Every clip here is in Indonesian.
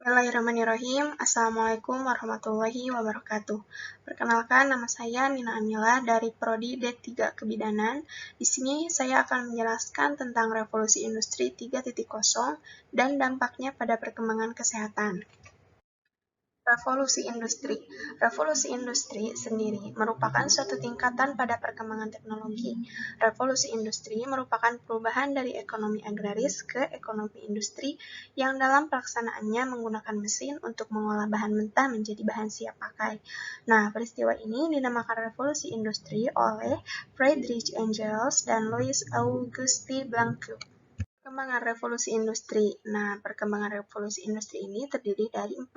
Bismillahirrahmanirrahim. Assalamualaikum warahmatullahi wabarakatuh. Perkenalkan, nama saya Nina Amila dari Prodi D3 Kebidanan. Di sini saya akan menjelaskan tentang revolusi industri 3.0 dan dampaknya pada perkembangan kesehatan. Revolusi industri. Revolusi industri sendiri merupakan suatu tingkatan pada perkembangan teknologi. Revolusi industri merupakan perubahan dari ekonomi agraris ke ekonomi industri yang dalam pelaksanaannya menggunakan mesin untuk mengolah bahan mentah menjadi bahan siap pakai. Nah, peristiwa ini dinamakan revolusi industri oleh Friedrich Engels dan Louis Auguste Blanquer. Perkembangan revolusi industri. Nah, perkembangan revolusi industri ini terdiri dari 4.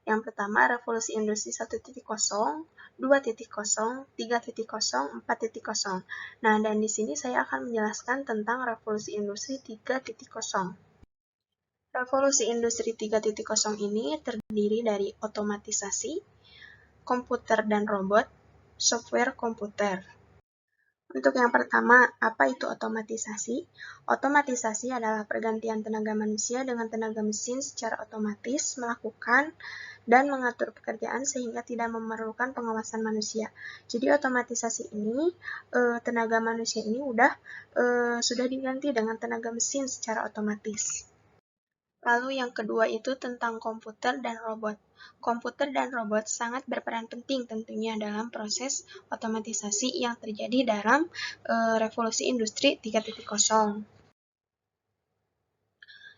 Yang pertama, revolusi industri 1.0, 2.0, 3.0, 4.0. Nah, dan di sini saya akan menjelaskan tentang revolusi industri 3.0. Revolusi industri 3.0 ini terdiri dari otomatisasi, komputer dan robot, software komputer. Untuk yang pertama, apa itu otomatisasi? Otomatisasi adalah pergantian tenaga manusia dengan tenaga mesin secara otomatis melakukan dan mengatur pekerjaan sehingga tidak memerlukan pengawasan manusia. Jadi otomatisasi ini, tenaga manusia ini sudah diganti dengan tenaga mesin secara otomatis. Lalu yang kedua itu tentang komputer dan robot. Komputer dan robot sangat berperan penting tentunya dalam proses otomatisasi yang terjadi dalam revolusi industri 3.0.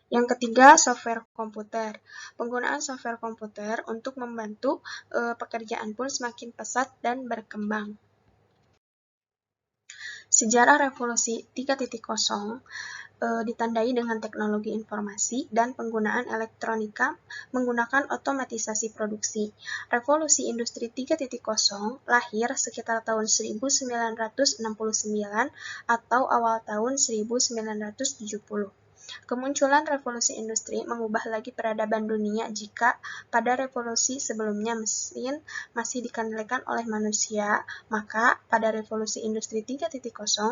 Yang ketiga, software komputer. Penggunaan software komputer untuk membantu pekerjaan pun semakin pesat dan berkembang. Sejarah revolusi 3.0 ditandai dengan teknologi informasi dan penggunaan elektronika menggunakan otomatisasi produksi. Revolusi industri 3.0 lahir sekitar tahun 1969 atau awal tahun 1970. Kemunculan revolusi industri mengubah lagi peradaban dunia jika pada revolusi sebelumnya mesin masih dikendalikan oleh manusia, maka pada revolusi industri 3.0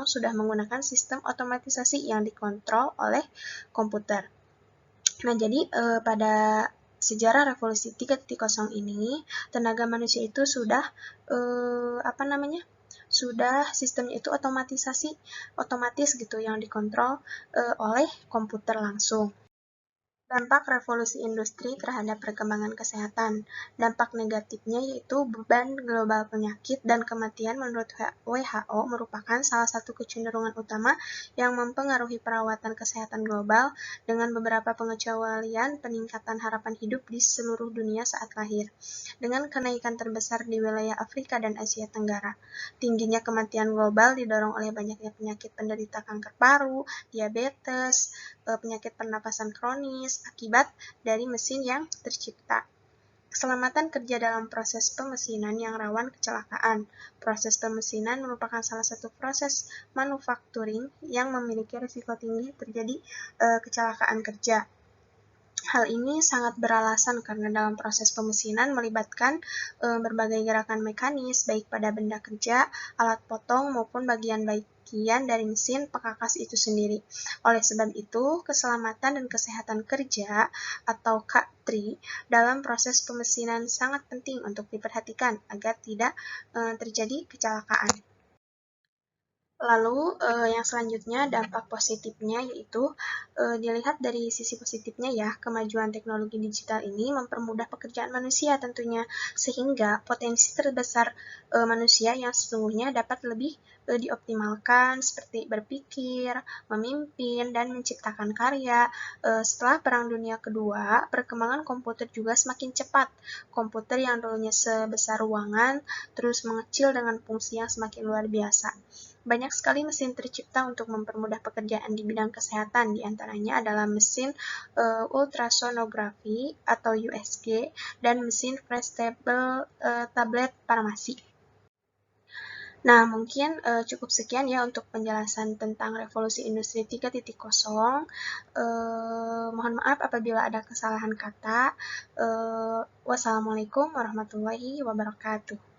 sudah menggunakan sistem otomatisasi yang dikontrol oleh komputer. Nah, jadi pada sejarah revolusi 3.0 ini, tenaga manusia itu sudah sistemnya itu otomatis gitu yang dikontrol oleh komputer langsung. Dampak revolusi industri terhadap perkembangan kesehatan. Dampak negatifnya yaitu beban global penyakit dan kematian menurut WHO merupakan salah satu kecenderungan utama yang mempengaruhi perawatan kesehatan global dengan beberapa pengecualian peningkatan harapan hidup di seluruh dunia saat lahir. Dengan kenaikan terbesar di wilayah Afrika dan Asia Tenggara. Tingginya kematian global didorong oleh banyaknya penyakit penderita kanker paru, diabetes, penyakit pernapasan kronis, akibat dari mesin yang tercipta. Keselamatan kerja dalam proses pemesinan yang rawan kecelakaan. Proses pemesinan merupakan salah satu proses manufacturing yang memiliki risiko tinggi terjadi kecelakaan kerja. Hal ini sangat beralasan karena dalam proses pemesinan melibatkan berbagai gerakan mekanis, baik pada benda kerja, alat potong, maupun bagian-bagian dari mesin pekakas itu sendiri. Oleh sebab itu, keselamatan dan kesehatan kerja atau K3 dalam proses pemesinan sangat penting untuk diperhatikan agar tidak terjadi kecelakaan. Lalu yang selanjutnya dampak positifnya yaitu dilihat dari sisi positifnya ya, kemajuan teknologi digital ini mempermudah pekerjaan manusia tentunya, sehingga potensi terbesar manusia yang sesungguhnya dapat lebih dioptimalkan seperti berpikir, memimpin, dan menciptakan karya. Setelah Perang Dunia Kedua, perkembangan komputer juga semakin cepat. Komputer yang dulunya sebesar ruangan terus mengecil dengan fungsi yang semakin luar biasa. Banyak sekali mesin tercipta untuk mempermudah pekerjaan di bidang kesehatan, di antaranya adalah mesin ultrasonografi atau USG dan mesin prestable tablet farmasi. Nah, mungkin cukup sekian ya untuk penjelasan tentang revolusi industri 3.0. Mohon maaf apabila ada kesalahan kata. Wassalamualaikum warahmatullahi wabarakatuh.